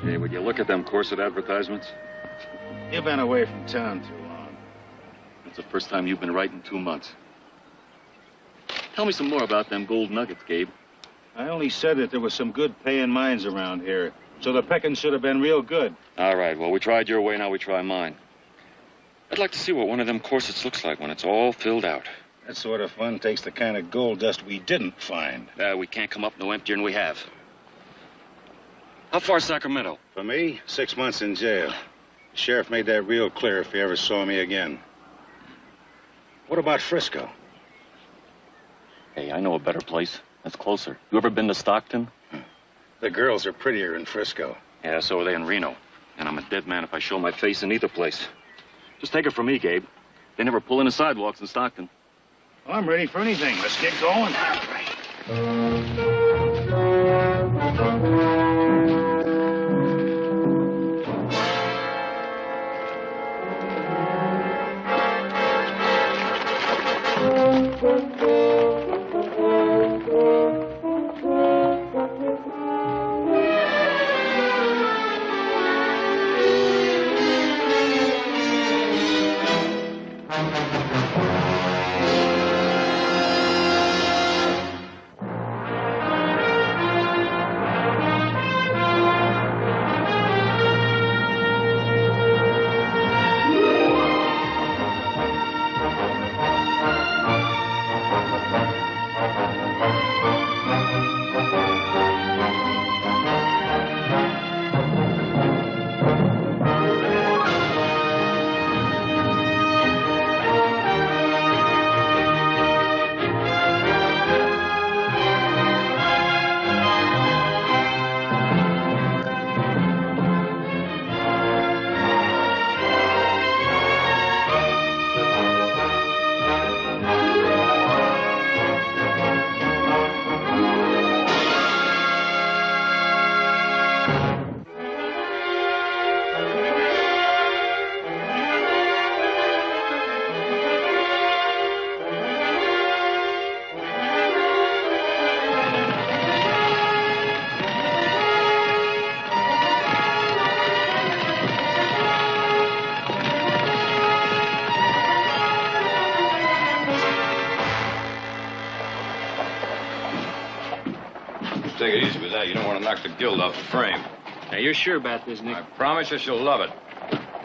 Hey, would you look at them corset advertisements? You've been away from town too long. It's the first time you've been right in 2 months. Tell me some more about them gold nuggets, Gabe. I only said that there was some good paying mines around here, so the pecking should have been real good. All right, well, we tried your way, now we try mine. I'd like to see what one of them corsets looks like when it's all filled out. That sort of fun takes the kind of gold dust we didn't find. We can't come up no emptier than we have. How far Sacramento? For me, 6 months in jail. The sheriff made that real clear if he ever saw me again. What about Frisco? Hey, I know a better place. That's closer. You ever been to Stockton? The girls are prettier in Frisco. Yeah, so are they in Reno. And I'm a dead man if I show my face in either place. Just take it from me, Gabe. They never pull in the sidewalks in Stockton. Well, I'm ready for anything. Let's get going. Take it easy with that. You don't want to knock the gild off the frame. Now, you're sure about this, Nick? I promise you she'll love it.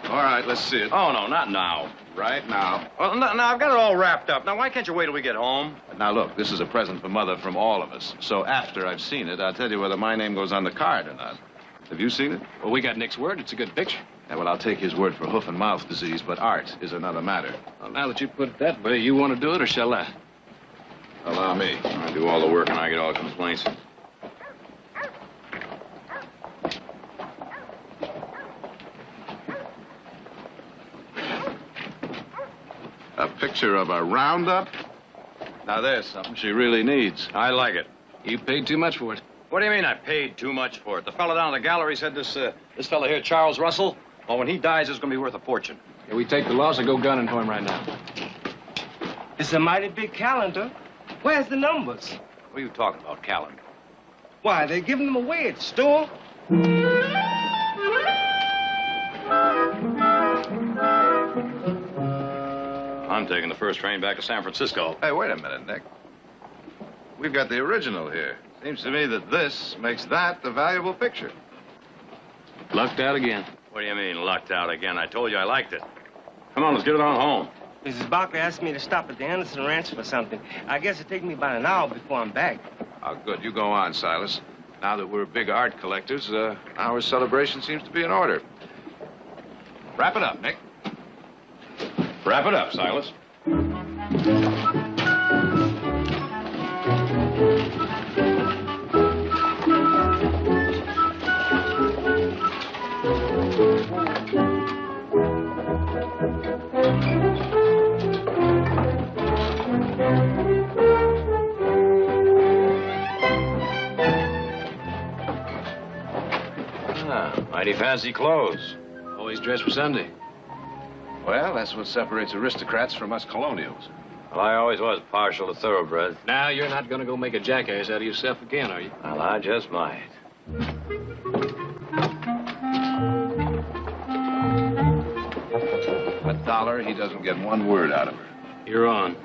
All right, let's see it. Oh, no, not now. Right now. Well, no, I've got it all wrapped up. Now, why can't you wait till we get home? Now, look, this is a present for Mother from all of us. So after I've seen it, I'll tell you whether my name goes on the card or not. Have you seen it? Well, we got Nick's word. It's a good picture. Yeah, well, I'll take his word for hoof and mouth disease, but art is another matter. Well, now that you put it that way, you want to do it, or shall I? Allow me. I do all the work and I get all the complaints. A picture of a roundup? Now, there's something she really needs. I like it. You paid too much for it. What do you mean I paid too much for it? The fellow down at the gallery said this fellow here, Charles Russell, well, when he dies, it's going to be worth a fortune. Yeah, we take the loss and go gunning for him right now. It's a mighty big calendar. Where's the numbers? What are you talking about, calendar? Why, they're giving them away at the store. I'm taking the first train back to San Francisco. Hey, wait a minute, Nick. We've got the original here. Seems to me that this makes that the valuable picture. Lucked out again. What do you mean, lucked out again? I told you I liked it. Come on, let's get it on home. Mrs. Barkley asked me to stop at the Anderson Ranch for something. I guess it'll take me about an hour before I'm back. Oh, good. You go on, Silas. Now that we're big art collectors, our celebration seems to be in order. Wrap it up, Nick. Wrap it up, Silas. Mighty fancy clothes. Always dress for Sunday. Well, that's what separates aristocrats from us colonials. Well, I always was partial to thoroughbreds. Now, you're not going to go make a jackass out of yourself again, are you? Well, I just might. holler, he doesn't get one word out of her. You're on.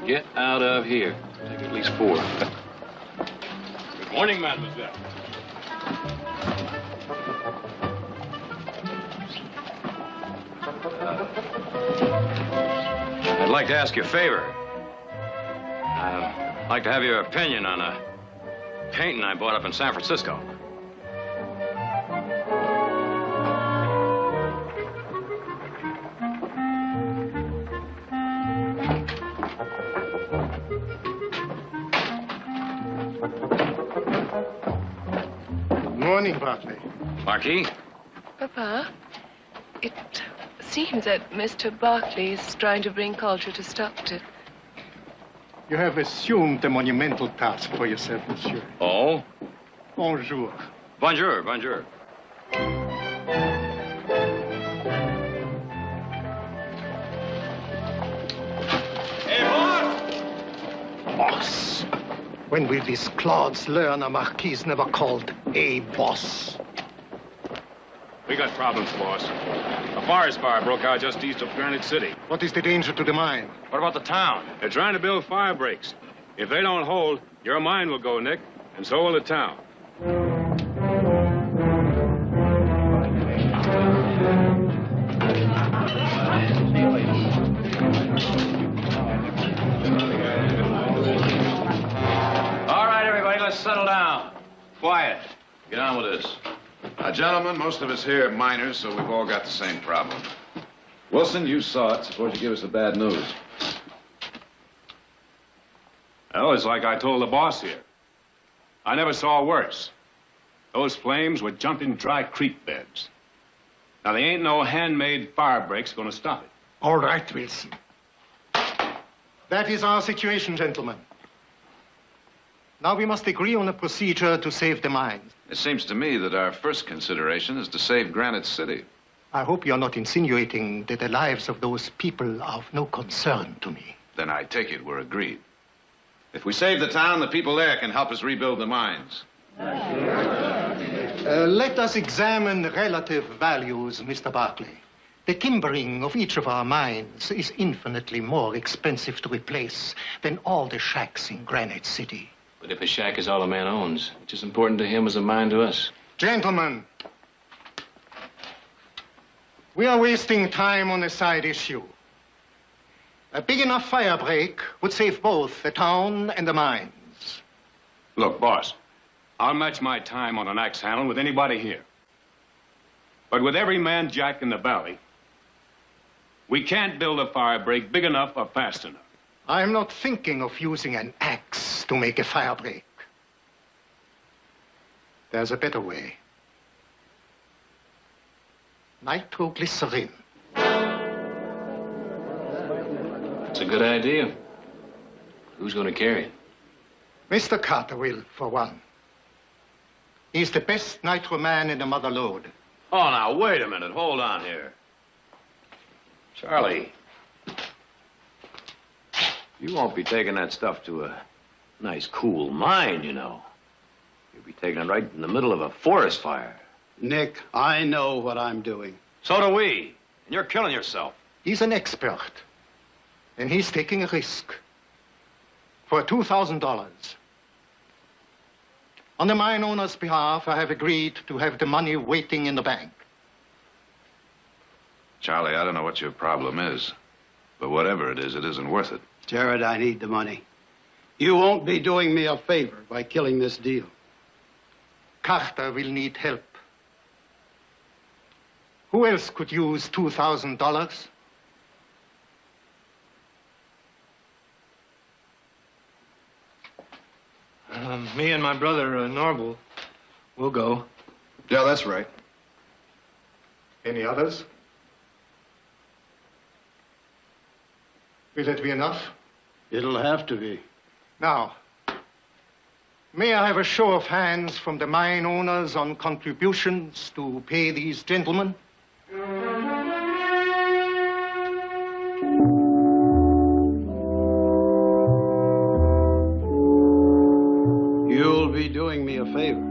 Get out of here. Take at least 4. Good morning, mademoiselle. I'd like to ask you a favor. I'd like to have your opinion on a painting I bought up in San Francisco. Good morning, Bartley. Marquis? Papa, it seems that Mr. Barclay is trying to bring culture to Stockton. You have assumed a monumental task for yourself, monsieur. Oh? Bonjour. Bonjour, bonjour. Hey, boss! Boss. When will these clods learn a marquis never called a boss? We got problems, boss. A forest fire broke out just east of Granite City. What is the danger to the mine? What about the town? They're trying to build fire breaks. If they don't hold, your mine will go, Nick, and so will the town. All right, everybody, let's settle down. Quiet. Get on with this. Gentlemen, most of us here are miners, so we've all got the same problem. Wilson, you saw it. Suppose you give us the bad news. Well, it's like I told the boss here. I never saw worse. Those flames were jumping dry creek beds. Now, there ain't no handmade fire breaks gonna stop it. All right, Wilson. That is our situation, gentlemen. Now we must agree on a procedure to save the mines. It seems to me that our first consideration is to save Granite City. I hope you're not insinuating that the lives of those people are of no concern to me. Then I take it we're agreed. If we save the town, the people there can help us rebuild the mines. Let us examine relative values, Mr. Barclay. The timbering of each of our mines is infinitely more expensive to replace than all the shacks in Granite City. But if a shack is all a man owns, it's as important to him as a mine to us. Gentlemen, we are wasting time on a side issue. A big enough fire break would save both the town and the mines. Look, boss, I'll match my time on an axe handle with anybody here. But with every man jack in the valley, we can't build a fire break big enough or fast enough. I'm not thinking of using an axe to make a fire break. There's a better way. Nitroglycerin. It's a good idea. Who's going to carry it? Mr. Carter will, for one. He's the best nitro man in the mother lode. Oh, now, wait a minute. Hold on here. Charlie, you won't be taking that stuff to a nice, cool mine, you know. You'll be taking it right in the middle of a forest fire. Nick, I know what I'm doing. So do we. And you're killing yourself. He's an expert, and he's taking a risk for $2,000. On the mine owner's behalf, I have agreed to have the money waiting in the bank. Charlie, I don't know what your problem is, but whatever it isn't worth it. Jared, I need the money. You won't be doing me a favor by killing this deal. Carter will need help. Who else could use $2,000? Me and my brother, Norval, will go. Yeah, that's right. Any others? Will it be enough? It'll have to be. Now, may I have a show of hands from the mine owners on contributions to pay these gentlemen? You'll be doing me a favor.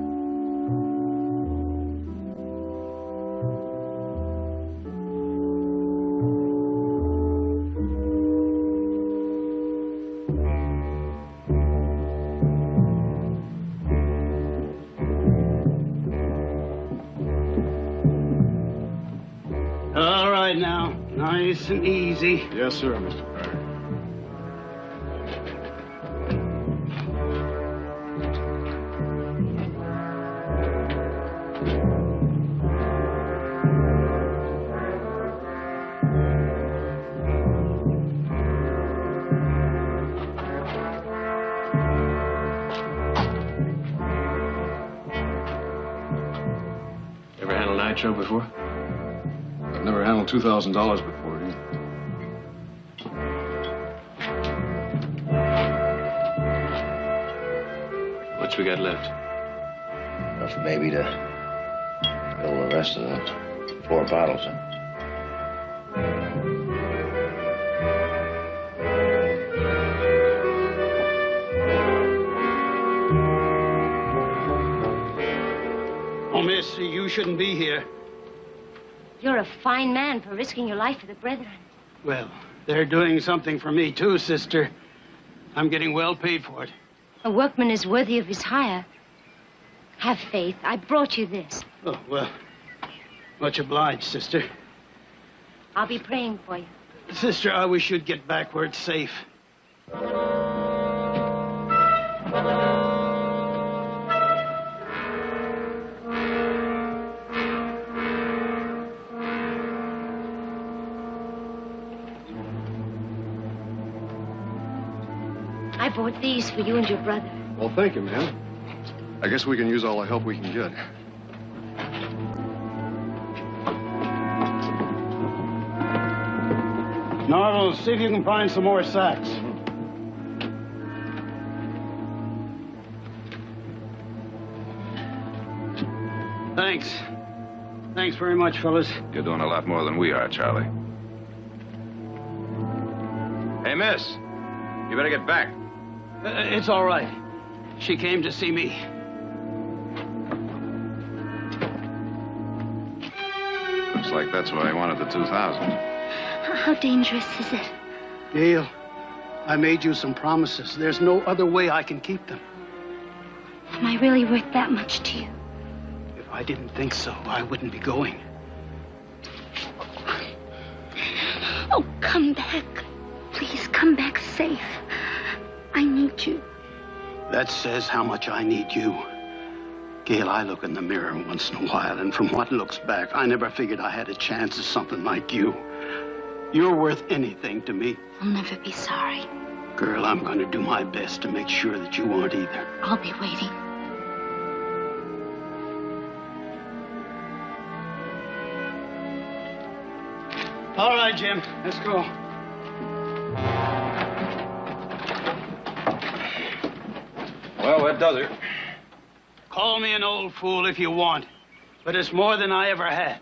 All right now. Nice and easy. Yes, sir, Mr. Carter. Ever handled nitro before? I've never handled $2,000 before either. What's we got left? Enough maybe to fill the rest of the 4 bottles, huh? Oh, miss, you shouldn't be here. You're a fine man for risking your life for the brethren. Well, they're doing something for me, too, sister. I'm getting well paid for it. A workman is worthy of his hire. Have faith. I brought you this. Oh, well, much obliged, sister. I'll be praying for you. Sister, I wish you'd get back where it's safe. I bought these for you and your brother. Well, thank you, ma'am. I guess we can use all the help we can get. Narvel, see if you can find some more sacks. Thanks. Thanks very much, fellas. You're doing a lot more than we are, Charlie. Hey, miss. You better get back. It's all right. She came to see me. Looks like that's why he wanted the 2,000. How dangerous is it? Gail, I made you some promises. There's no other way I can keep them. Am I really worth that much to you? If I didn't think so, I wouldn't be going. Oh, come back. Please come back safe. I need you. That says how much I need you. Gail, I look in the mirror once in a while, and from what looks back, I never figured I had a chance at something like you. You're worth anything to me. I'll never be sorry. Girl, I'm going to do my best to make sure that you aren't either. I'll be waiting. All right, Jim, let's go. Well, that does it. Call me an old fool if you want, but it's more than I ever had.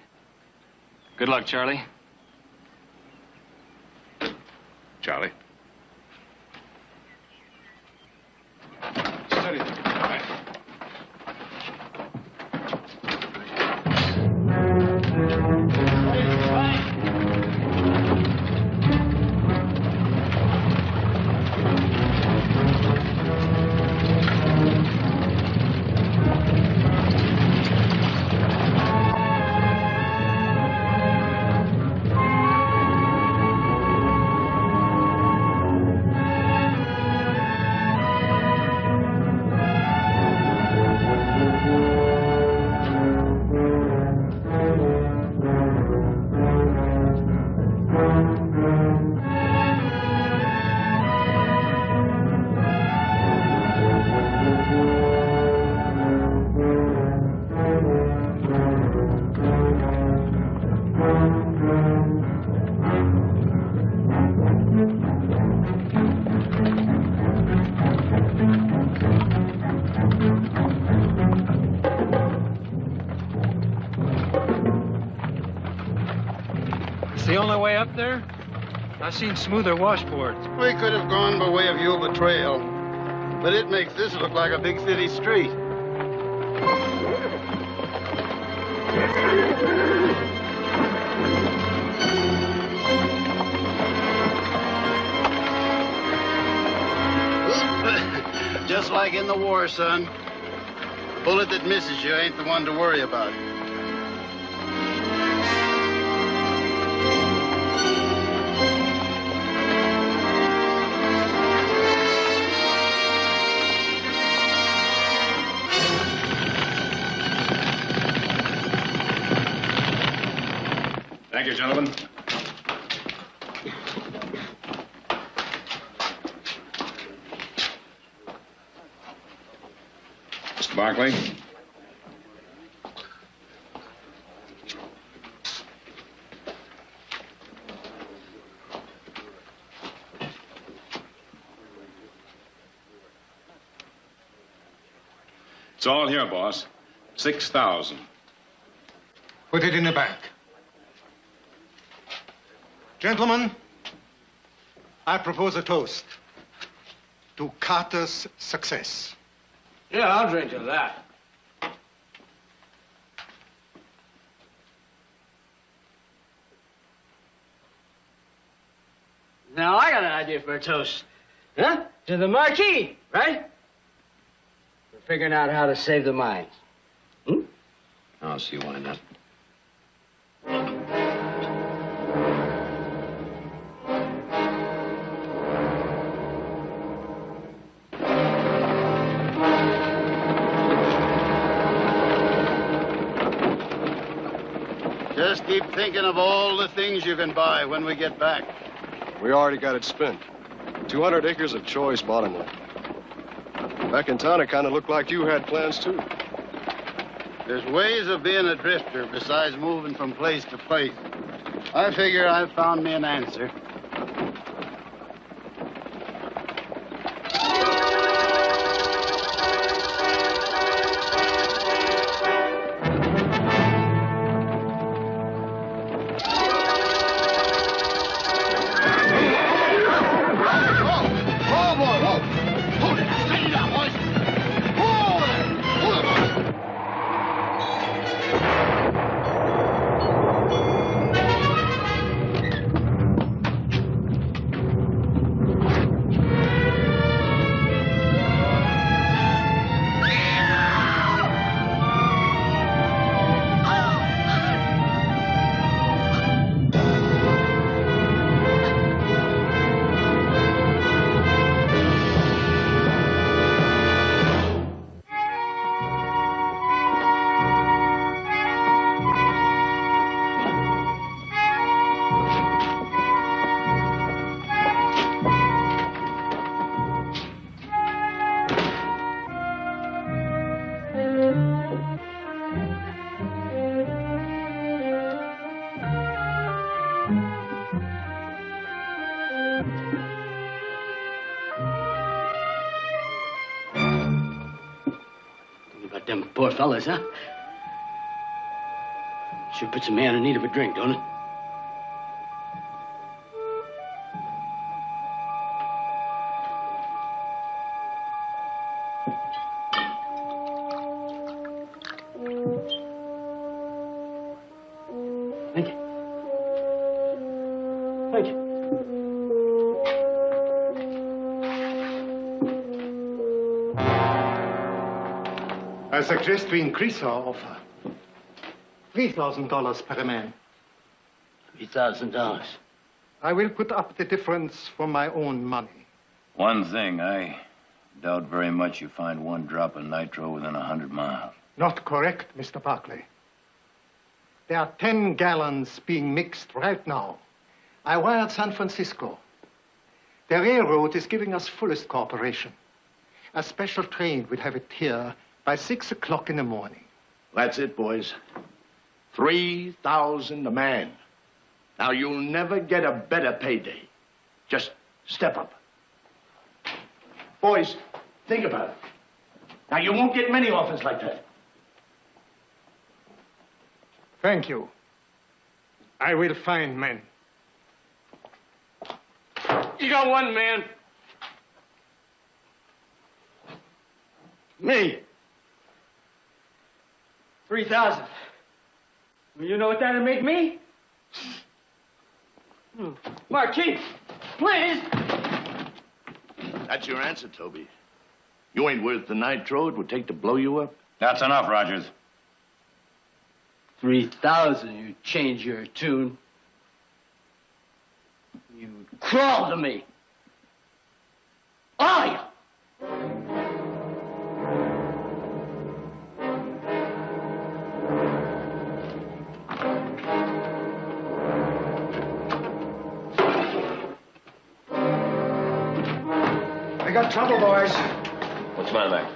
Good luck, Charlie. Charlie. Steady. All right. The only way up there? I've seen smoother washboards. We could have gone by way of Yuba Trail, but it makes this look like a big city street. Just like in the war, son. The bullet that misses you ain't the one to worry about. Thank you, gentlemen. Mr. Barkley? It's all here, boss. 6,000. Put it in the bank. Gentlemen, I propose a toast to Carter's success. Yeah, I'll drink to that. Now, I got an idea for a toast. Huh? To the Marquis, right? For figuring out how to save the mines. I don't see why not. Just keep thinking of all the things you can buy when we get back. We already got it spent. 200 acres of choice bottomland. Back in town, it kind of looked like you had plans, too. There's ways of being a drifter besides moving from place to place. I figure I've found me an answer. Them poor fellas, huh? Sure puts a man in need of a drink, don't it? Thank you. Thank you. I suggest we increase our offer. $3,000 per man. $3,000. I will put up the difference from my own money. One thing, I doubt very much you find one drop of nitro within 100 miles. Not correct, Mr. Barkley. There are 10 gallons being mixed right now. I wired San Francisco. The railroad is giving us fullest cooperation. A special train will have it here by 6 o'clock in the morning. That's it, boys. 3,000 a man. Now, you'll never get a better payday. Just step up. Boys, think about it. Now, you won't get many offers like that. Thank you. I will find men. You got one man. Me. 3,000. Well, you know what that'd make me? Marquis, please. That's your answer, Toby. You ain't worth the nitro it would take to blow you up. That's enough, Rogers. 3,000, you change your tune. You crawl to me. All of you. got trouble, boys. What's the matter, Mac?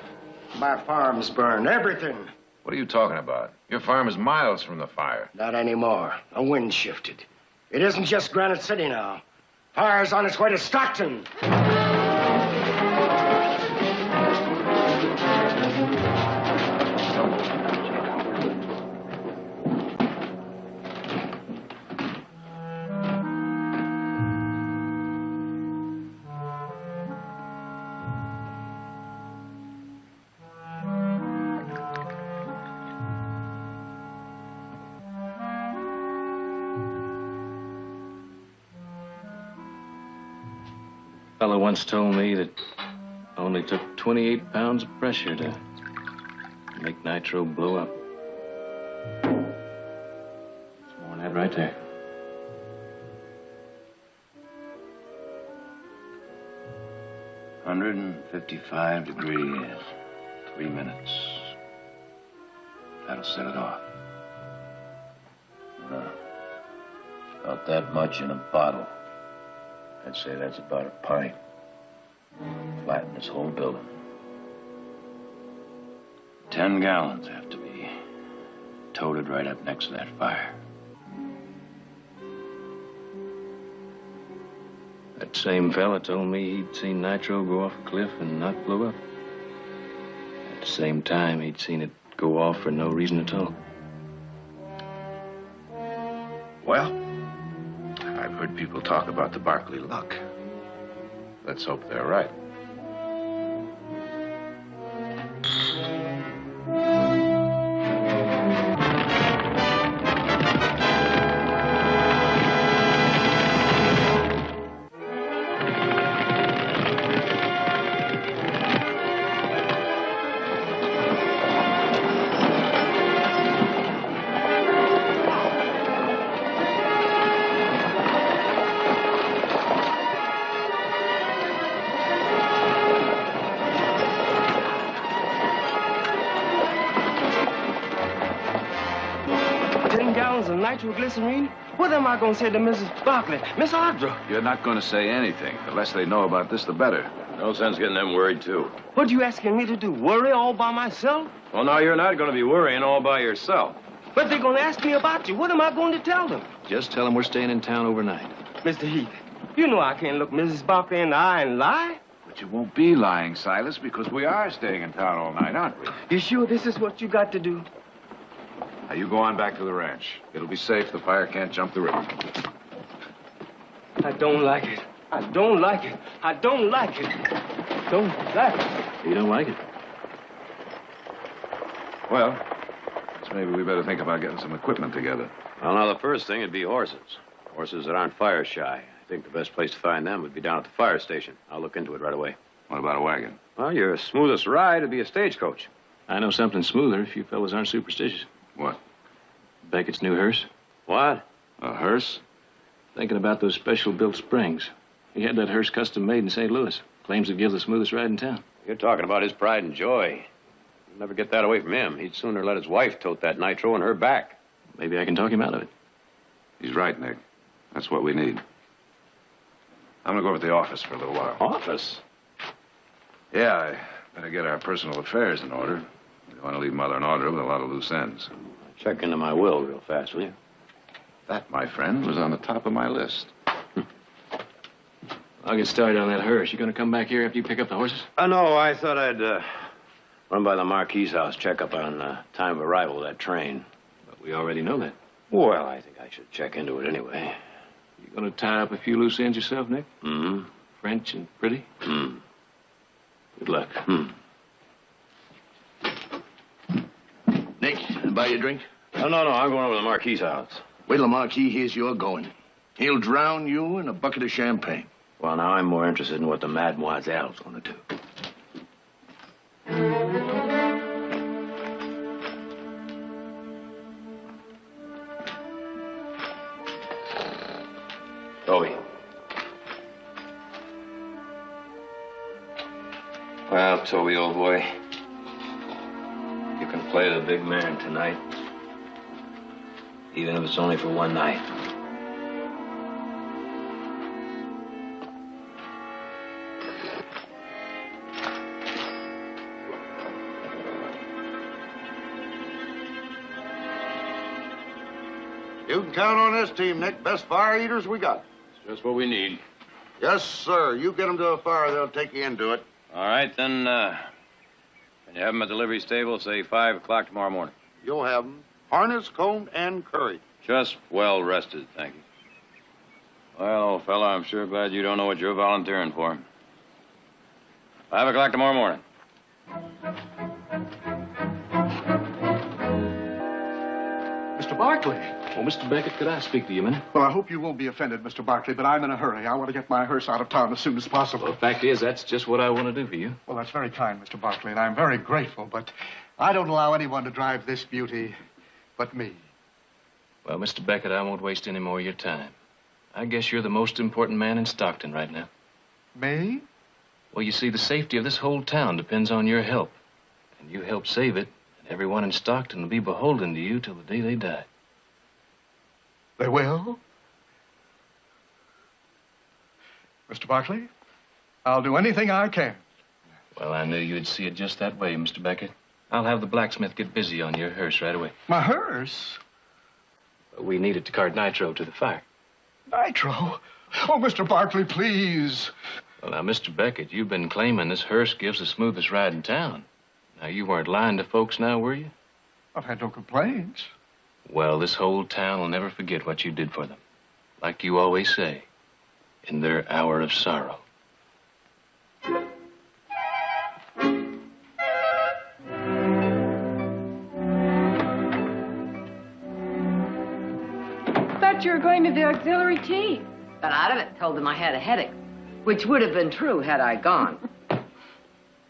My farm's burned, everything. What are you talking about? Your farm is miles from the fire. Not anymore. The wind shifted. It isn't just Granite City now. Fire's on its way to Stockton. A fellow once told me that it only took 28 pounds of pressure to make nitro blow up. It's more than that right there. $155 degrees, 3 minutes. That'll set it off. About that much in a bottle. I'd say that's about a pint. Flatten this whole building. 10 gallons have to be toted right up next to that fire. That same fella told me he'd seen nitro go off a cliff and not blow up. At the same time, he'd seen it go off for no reason at all. Well, I've heard people talk about the Barkley luck. Let's hope they're right. Nitroglycerine? What am I going to say to Mrs. Barkley? Miss Audra? You're not going to say anything. The less they know about this, the better. No sense getting them worried, too. What are you asking me to do? Worry all by myself? Well, now, you're not going to be worrying all by yourself. But they're going to ask me about you. What am I going to tell them? Just tell them we're staying in town overnight. Mr. Heath, you know I can't look Mrs. Barkley in the eye and lie. But you won't be lying, Silas, because we are staying in town all night, aren't we? You sure this is what you got to do? Now, you go on back to the ranch. It'll be safe. The fire can't jump the river. I don't like it. I don't like it. I don't like it. Don't like it. You don't like it? Well, guess maybe we better think about getting some equipment together. Well, now, the first thing would be horses. Horses that aren't fire shy. I think the best place to find them would be down at the fire station. I'll look into it right away. What about a wagon? Well, your smoothest ride would be a stagecoach. I know something smoother if you fellas aren't superstitious. What? Beckett's new hearse. What? A hearse? Thinking about those special-built springs. He had that hearse custom-made in St. Louis. Claims it gives the smoothest ride in town. You're talking about his pride and joy. You'll never get that away from him. He'd sooner let his wife tote that nitro on her back. Maybe I can talk him out of it. He's right, Nick. That's what we need. I'm gonna go over to the office for a little while. Office? Yeah, I better get our personal affairs in order. We don't want to leave Mother and Audra with a lot of loose ends. Check into my will real fast, will you? That, my friend, was on the top of my list. I'll get started on that hearse. You gonna come back here after you pick up the horses? No, I thought I'd run by the Marquis' house, check up on time of arrival of that train. But we already know that. Well, I think I should check into it anyway. You gonna tie up a few loose ends yourself, Nick? Mm-hmm. French and pretty? Hmm. Good luck. Nick, buy you a drink? No, I'm going over to the Marquis' house. Wait till the Marquis hears you're going. He'll drown you in a bucket of champagne. Well, now I'm more interested in what the Mademoiselle's going to do. Toby. Well, Toby, old boy, you can play the big man tonight. Even if it's only for one night. You can count on this team, Nick. Best fire eaters we got. It's just what we need. Yes, sir. You get them to a fire, they'll take you into it. All right, then, can you have them at the livery stable, say 5 o'clock tomorrow morning? You'll have them harnessed, combed, and curried. Just well rested, thank you. Well, old fella, I'm sure glad you don't know what you're volunteering for. 5 o'clock tomorrow morning. Mr. Barkley. Oh, Mr. Beckett, could I speak to you a minute? Well, I hope you won't be offended, Mr. Barkley, but I'm in a hurry. I want to get my hearse out of town as soon as possible. Well, the fact is, that's just what I want to do for you. Well, that's very kind, Mr. Barkley, and I'm very grateful, but I don't allow anyone to drive this beauty but me. Well, Mr. Beckett, I won't waste any more of your time. I guess you're the most important man in Stockton right now. Me? Well, you see, the safety of this whole town depends on your help. And you help save it, and everyone in Stockton will be beholden to you till the day they die. They will? Mr. Barkley, I'll do anything I can. Well, I knew you'd see it just that way, Mr. Beckett. I'll have the blacksmith get busy on your hearse right away. My hearse? We need it to cart nitro to the fire. Nitro? Oh, Mr. Barkley, please. Well, now, Mr. Beckett, you've been claiming this hearse gives the smoothest ride in town. Now, you weren't lying to folks now, were you? I've had no complaints. Well, this whole town will never forget what you did for them. Like you always say, in their hour of sorrow. Thought you were going to the auxiliary tea. Got out of it, told them I had a headache, which would have been true had I gone.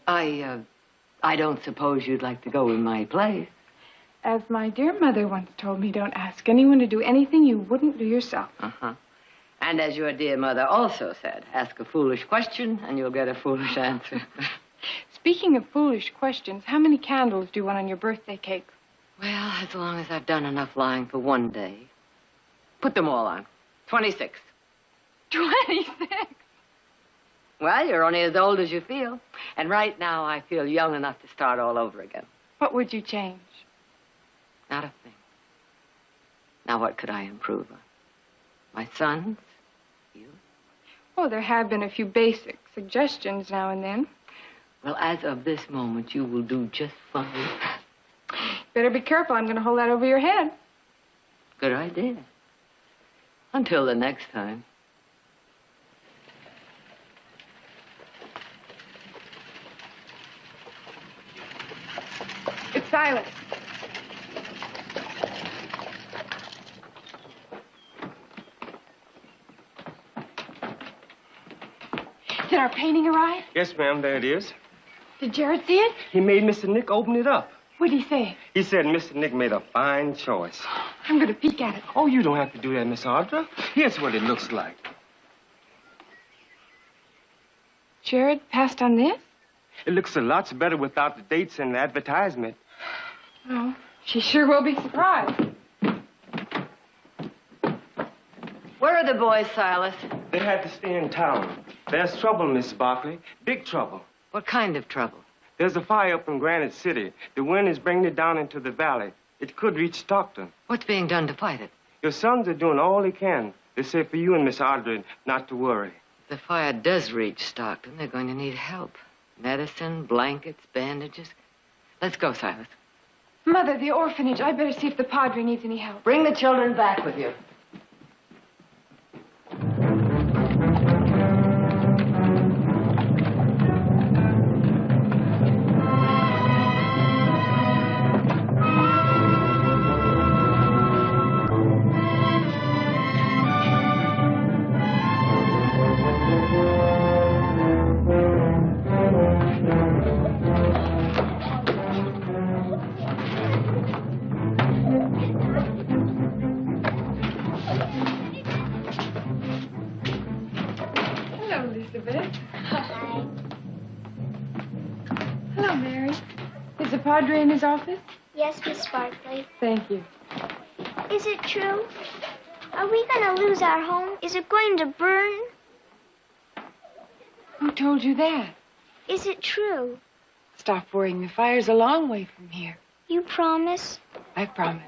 I don't suppose you'd like to go in my place. As my dear mother once told me, don't ask anyone to do anything you wouldn't do yourself. Uh-huh. And as your dear mother also said, ask a foolish question and you'll get a foolish answer. Speaking of foolish questions, how many candles do you want on your birthday cake? Well, as long as I've done enough lying for one day. Put them all on. 26. 26? Well, you're only as old as you feel. And right now, I feel young enough to start all over again. What would you change? Not a thing. Now, what could I improve on? My sons? You? Oh, there have been a few basic suggestions now and then. Well, as of this moment, you will do just fine. Better be careful. I'm going to hold that over your head. Good idea. Until the next time. It's Silas. Did our painting arrive? Yes, ma'am, there it is. Did Jared see it? He made Mr. Nick open it up. What'd he say? He said Mr. Nick made a fine choice. I'm going to peek at it. Oh, you don't have to do that, Miss Audra. Here's what it looks like. Jared passed on this? It looks a lot better without the dates and the advertisement. Oh, she sure will be surprised. Where are the boys, Silas? They had to stay in town. There's trouble, Miss Barkley. Big trouble. What kind of trouble? There's a fire up in Granite City. The wind is bringing it down into the valley. It could reach Stockton. What's being done to fight it? Your sons are doing all they can. They say for you and Miss Audrey not to worry. If the fire does reach Stockton, they're going to need help. Medicine, blankets, bandages. Let's go, Silas. Mother, the orphanage. I better see if the Padre needs any help. Bring the children back with you. Padre in his office? Yes, Miss Barkley. Thank you. Is it true? Are we going to lose our home? Is it going to burn? Who told you that? Is it true? Stop worrying. The fire's a long way from here. You promise? I promise.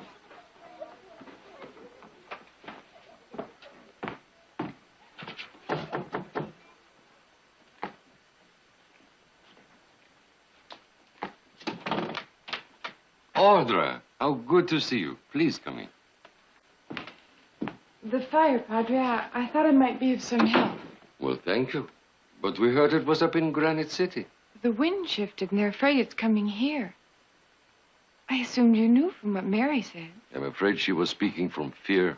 Audra, how good to see you. Please come in. The fire, Padre. I thought it might be of some help. Well, thank you. But we heard it was up in Granite City. The wind shifted, and they're afraid it's coming here. I assumed you knew from what Mary said. I'm afraid she was speaking from fear.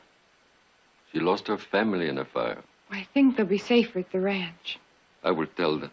She lost her family in a fire. I think they'll be safer at the ranch. I will tell them.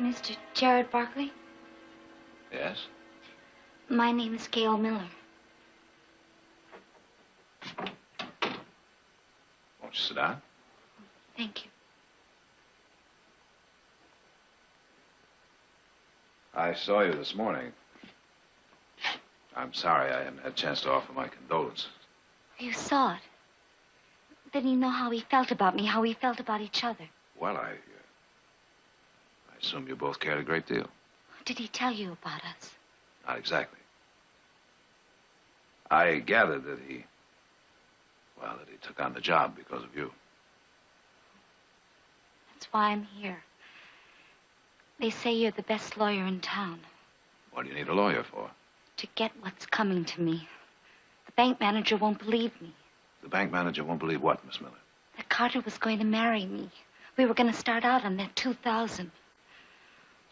Mr. Gerard Barkley? Yes? My name is Gail Miller. Won't you sit down? Thank you. I saw you this morning. I'm sorry I haven't had a chance to offer my condolences. You saw it. Then you know how he felt about me, how we felt about each other. Well, I assume you both cared a great deal. Did he tell you about us? Not exactly. I gathered that he took on the job because of you. That's why I'm here. They say you're the best lawyer in town. What do you need a lawyer for? To get what's coming to me. The bank manager won't believe me. The bank manager won't believe what, Miss Miller? That Carter was going to marry me. We were going to start out on that $2,000.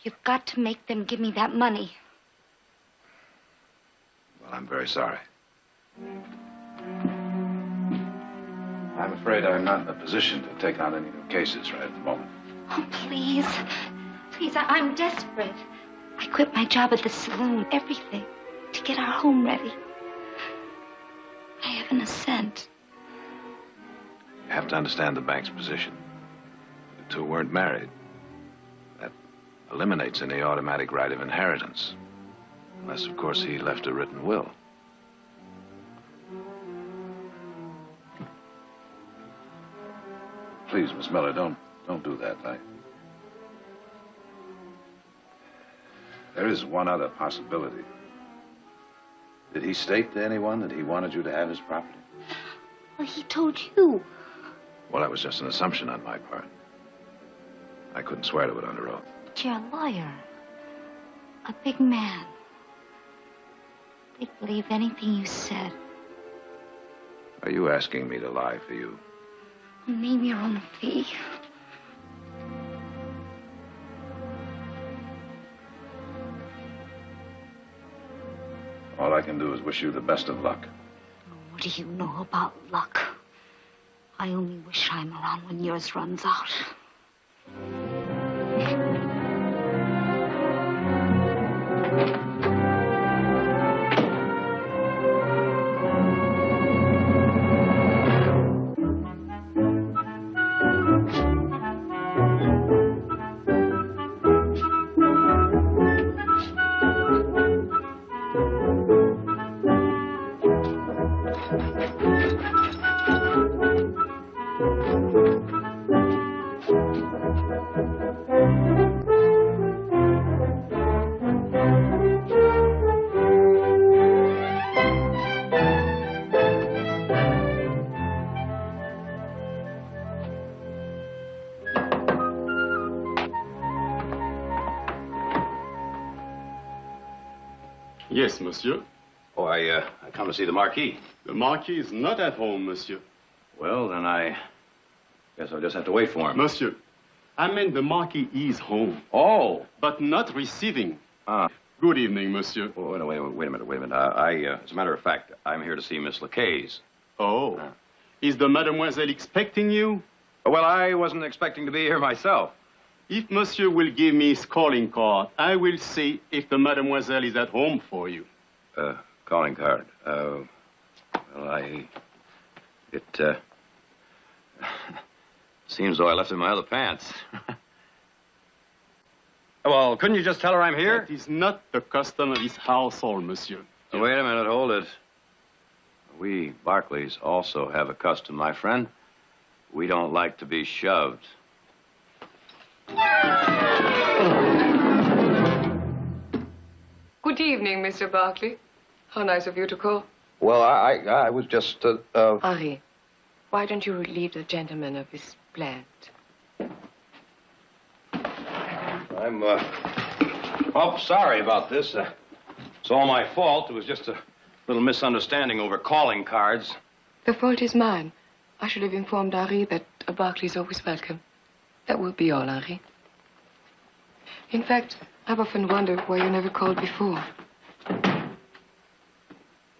You've got to make them give me that money. Well, I'm very sorry. I'm afraid I'm not in a position to take on any new cases right at the moment. Oh, please. Please, I'm desperate. I quit my job at the saloon, everything, to get our home ready. I haven't a cent. You have to understand the bank's position. The two weren't married. That eliminates any automatic right of inheritance. Unless, of course, he left a written will. Please, Miss Miller, don't do that. There is one other possibility. Did he state to anyone that he wanted you to have his property? Well, he told you. Well, that was just an assumption on my part. I couldn't swear to it under oath. But you're a lawyer. A big man. They'd believe anything you said. Are you asking me to lie for you? Name your own fee. All I can do is wish you the best of luck. What do you know about luck? I only wish I'm around when yours runs out. Yes, monsieur. Oh, I come to see the Marquis. The Marquis is not at home, monsieur. Well, then I guess I'll just have to wait for him. Monsieur, I meant the Marquis is home. Oh! But not receiving. Good evening, monsieur. Oh, wait a minute. As a matter of fact, I'm here to see Miss Lacaze. Oh. Is the mademoiselle expecting you? Well, I wasn't expecting to be here myself. If monsieur will give me his calling card, I will see if the mademoiselle is at home for you. Calling card. Seems though I left in my other pants. Well, couldn't you just tell her I'm here? That is not the custom of this household, monsieur. Oh, wait a minute, hold it. We Barclays also have a custom, my friend. We don't like to be shoved. Good evening, Mr. Barclay. How nice of you to call. Well, I was just, Henri, why don't you relieve the gentleman of his plant? I'm, oh, sorry about this. It's all my fault. It was just a little misunderstanding over calling cards. The fault is mine. I should have informed Henri that a Barclay is always welcome. That will be all, Henri. In fact, I've often wondered why you never called before.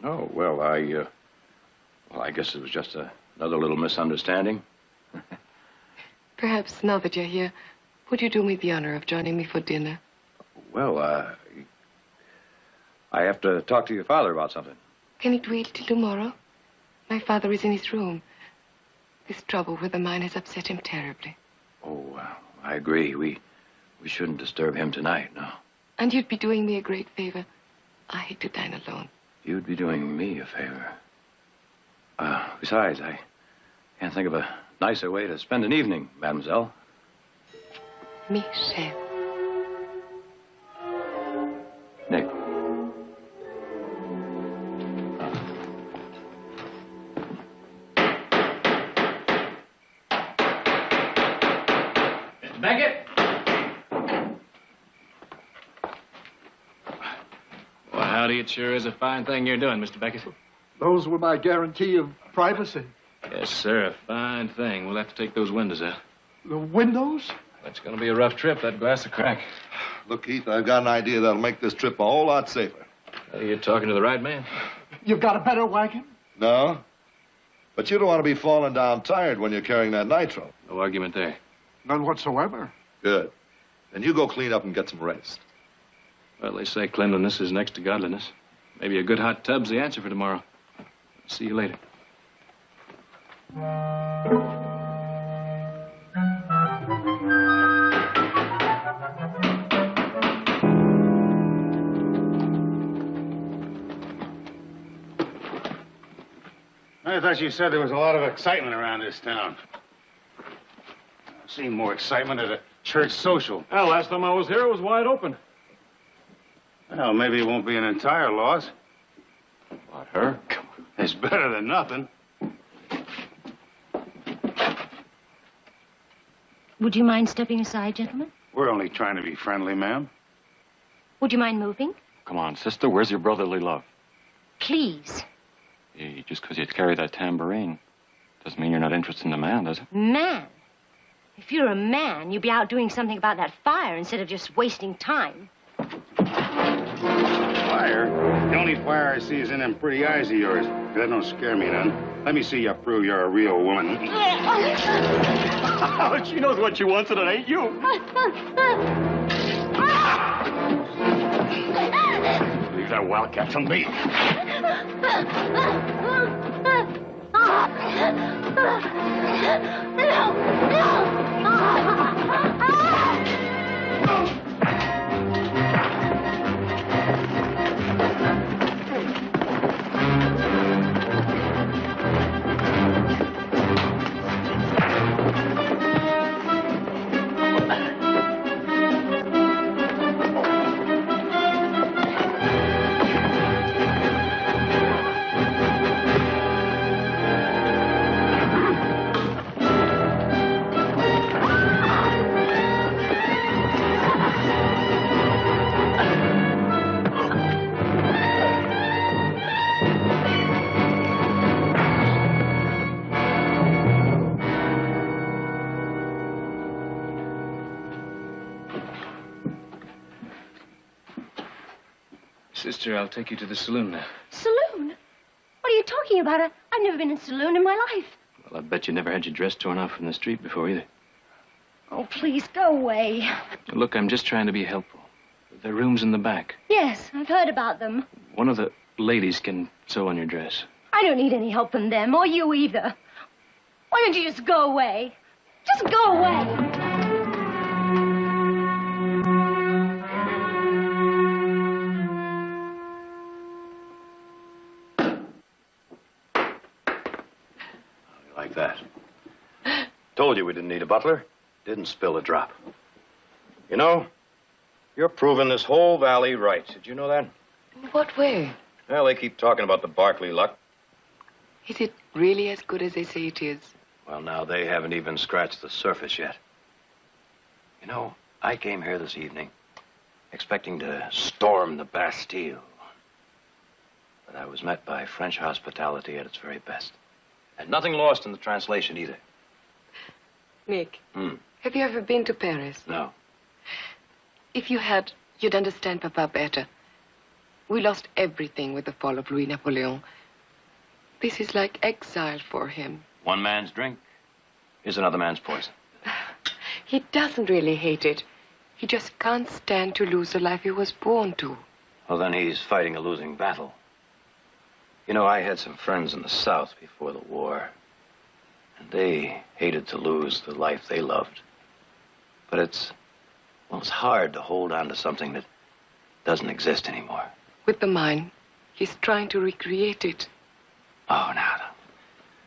Oh, well, I guess it was just another little misunderstanding. Perhaps now that you're here, would you do me the honor of joining me for dinner? Well, I have to talk to your father about something. Can it wait till tomorrow? My father is in his room. This trouble with the mine has upset him terribly. Oh, I agree. We shouldn't disturb him tonight, no. And you'd be doing me a great favor. I hate to dine alone. You'd be doing me a favor. Besides, I can't think of a nicer way to spend an evening, mademoiselle. Michel. Nick. Mr. Beckett? Well, howdy, it sure is a fine thing you're doing, Mr. Beckett. Those were my guarantee of privacy. Yes, sir, a fine thing. We'll have to take those windows out. The windows? It's going to be a rough trip. That glass will crack. Look, Keith, I've got an idea that'll make this trip a whole lot safer. You're talking to the right man. You've got a better wagon? No? But you don't want to be falling down tired when you're carrying that nitro. No argument there. None whatsoever. Good. Then you go clean up and get some rest. Well, they say cleanliness is next to godliness. Maybe a good hot tub's the answer for tomorrow. See you later. I thought you said there was a lot of excitement around this town. I've seen more excitement at a church social. Well, last time I was here, it was wide open. Well, maybe it won't be an entire loss. What, her? It's better than nothing. Would you mind stepping aside, gentlemen? We're only trying to be friendly, ma'am. Would you mind moving? Come on, sister, where's your brotherly love? Please. Hey, just because you carry that tambourine doesn't mean you're not interested in the man, does it? Man. If you're a man, you'd be out doing something about that fire instead of just wasting time. Fire? The only fire I see is in them pretty eyes of yours. That don't scare me none. Let me see you prove you're a real woman. She knows what she wants, and it ain't you. Leave that wildcat to me. Sister, I'll take you to the saloon now. Saloon? What are you talking about? I've never been in a saloon in my life. Well, I bet you never had your dress torn off in the street before either. Oh, please, go away. Look, I'm just trying to be helpful. There are rooms in the back. Yes, I've heard about them. One of the ladies can sew on your dress. I don't need any help from them, or you either. Why don't you just go away? Just go away. Like that. Told you we didn't need a butler. Didn't spill a drop. You know, you're proving this whole valley right. Did you know that? In what way? Well, they keep talking about the Barkley luck. Is it really as good as they say it is? Well, now, they haven't even scratched the surface yet. You know, I came here this evening expecting to storm the Bastille. But I was met by French hospitality at its very best. And nothing lost in the translation either. Nick, have you ever been to Paris? No. If you had, you'd understand Papa better. We lost everything with the fall of Louis Napoleon. This is like exile for him. One man's drink is another man's poison. He doesn't really hate it. He just can't stand to lose the life he was born to. Well, then he's fighting a losing battle. You know, I had some friends in the South before the war. And they hated to lose the life they loved. But it's hard to hold on to something that doesn't exist anymore. With the mine, he's trying to recreate it. Oh, now,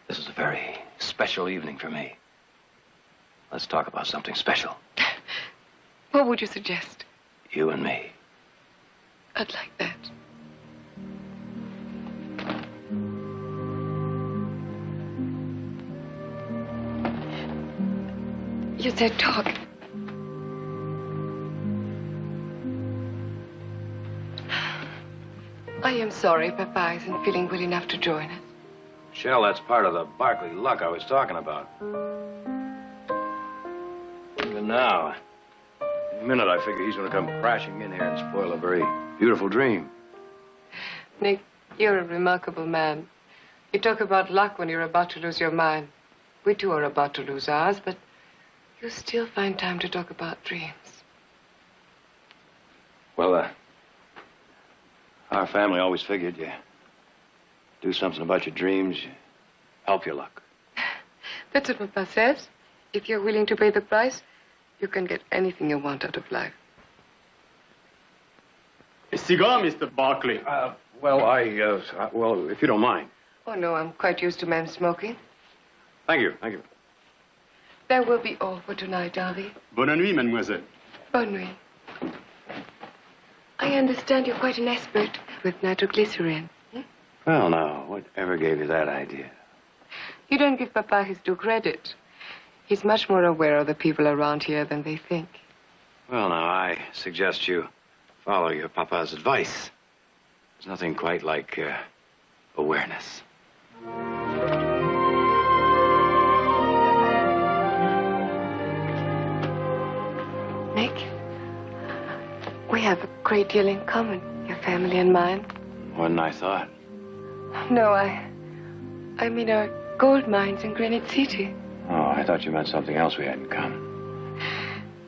this is a very special evening for me. Let's talk about something special. What would you suggest? You and me. I'd like that. You said talk. I am sorry Papa isn't feeling well enough to join us. Shell, that's part of the Barkley luck I was talking about. Even now, in a minute I figure he's going to come crashing in here and spoil a very beautiful dream. Nick, you're a remarkable man. You talk about luck when you're about to lose your mind. We too are about to lose ours, but you still find time to talk about dreams. Well, our family always figured you do something about your dreams, you help your luck. That's what Papa says. If you're willing to pay the price, you can get anything you want out of life. A cigar, Mr. Barkley. Well, if you don't mind. Oh, no, I'm quite used to men smoking. Thank you, thank you. That will be all for tonight, Harvey. Bonne nuit, mademoiselle. Bonne nuit. I understand you're quite an expert with nitroglycerin. Well, now, whatever gave you that idea? You don't give Papa his due credit. He's much more aware of the people around here than they think. Well, now, I suggest you follow your Papa's advice. There's nothing quite like awareness. Nick, we have a great deal in common, your family and mine. More than I thought. No, I mean our gold mines in Granite City. Oh, I thought you meant something else we had in common.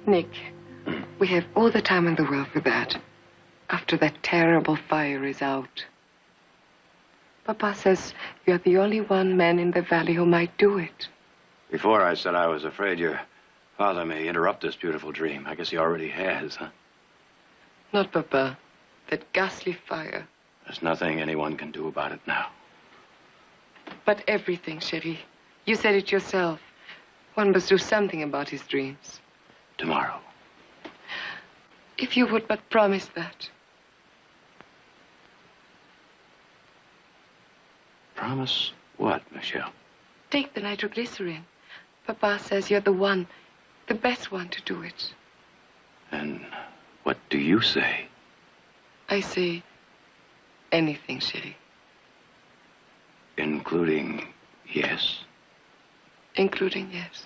Nick, we have all the time in the world for that. After that terrible fire is out. Papa says you're the only one man in the valley who might do it. Before I said I was afraid your father may interrupt this beautiful dream. I guess he already has, huh? Not Papa. That ghastly fire. There's nothing anyone can do about it now. But everything, Chérie. You said it yourself. One must do something about his dreams. Tomorrow. If you would but promise that. Promise what, Michelle? Take the nitroglycerin. Papa says you're the one, the best one to do it. And what do you say? I say anything, Chérie. Including yes? Including yes.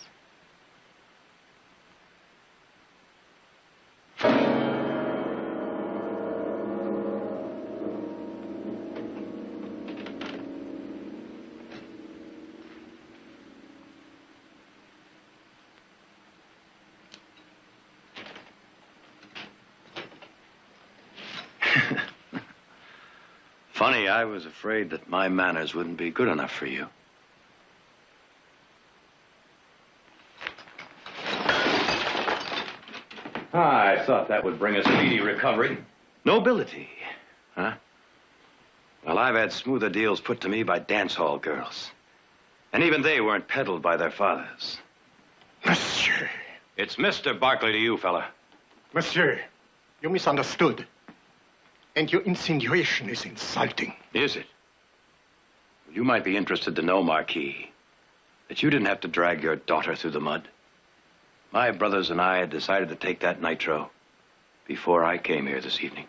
Funny, I was afraid that my manners wouldn't be good enough for you. thought that would bring a speedy recovery. Nobility, huh? Well, I've had smoother deals put to me by dance hall girls. And even they weren't peddled by their fathers. Monsieur. It's Mr. Barkley to you, fella. Monsieur, you misunderstood. And your insinuation is insulting. Is it? You might be interested to know, Marquis, that you didn't have to drag your daughter through the mud. My brothers and I had decided to take that nitro before I came here this evening.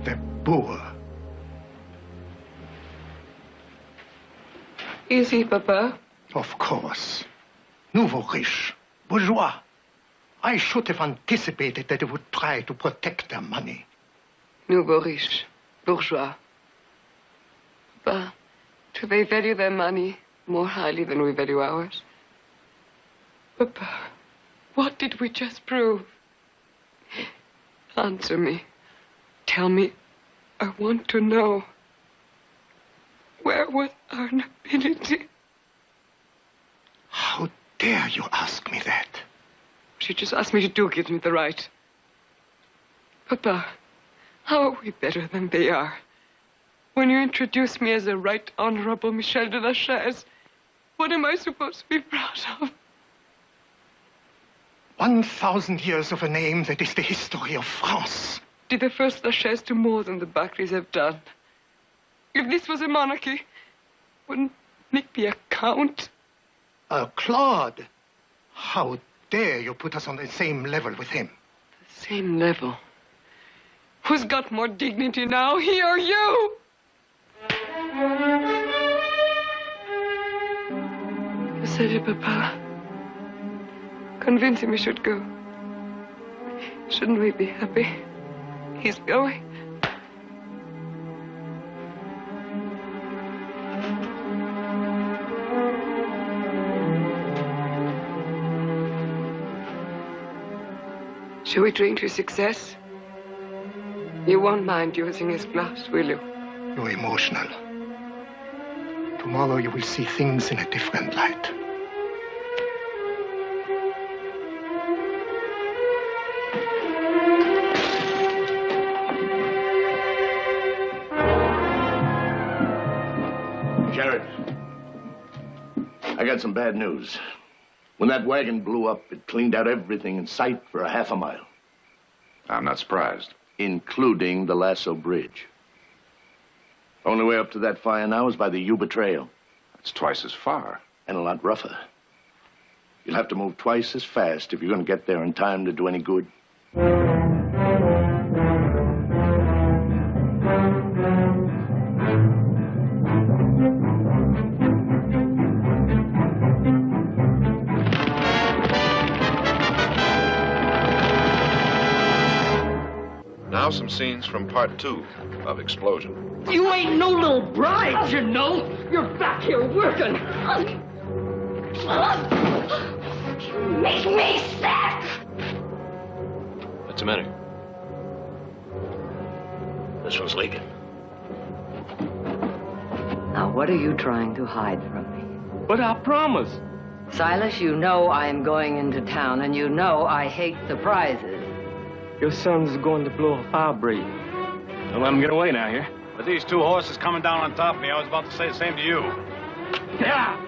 The boor. Is he, Papa? Of course. Nouveau riche. Bourgeois. I should have anticipated that they would try to protect their money. Nouveau riche. Bourgeois. Papa, do they value their money more highly than we value ours? Papa, what did we just prove? Answer me. Tell me. I want to know. Where was our nobility? How dare you ask me that? What you just asked me to do gives me the right. Papa, how are we better than they are? When you introduce me as a Right Honorable Michel de la Chaise, what am I supposed to be proud of? 1,000 years of a name that is the history of France. Did the first La Chaise do more than the Barclays have done? If this was a monarchy, wouldn't Nick be a count? Claude, how dare you put us on the same level with him? The same level? Who's got more dignity now, he or you? You said it, Papa. Convince him he should go. Shouldn't we be happy? He's going. Shall we drink to success? You won't mind using his glass, will you? You're emotional. Tomorrow you will see things in a different light. Sheriff, I got some bad news. When that wagon blew up, it cleaned out everything in sight for a half a mile. I'm not surprised. Including the Lasso Bridge. Only way up to that fire now is by the Yuba Trail. That's twice as far. And a lot rougher. You'll have to move twice as fast if you're going to get there in time to do any good. Now some scenes from part 2 of Explosion. You ain't no little bride, you know. You're back here working. You make me sick. What's the matter? This one's leaking. Now, what are you trying to hide from me? But I promise. Silas, you know I am going into town, and you know I hate surprises. Your son's going to blow a fire break. Don't let him get away now, here. With these two horses coming down on top of me, I was about to say the same to you. Yeah.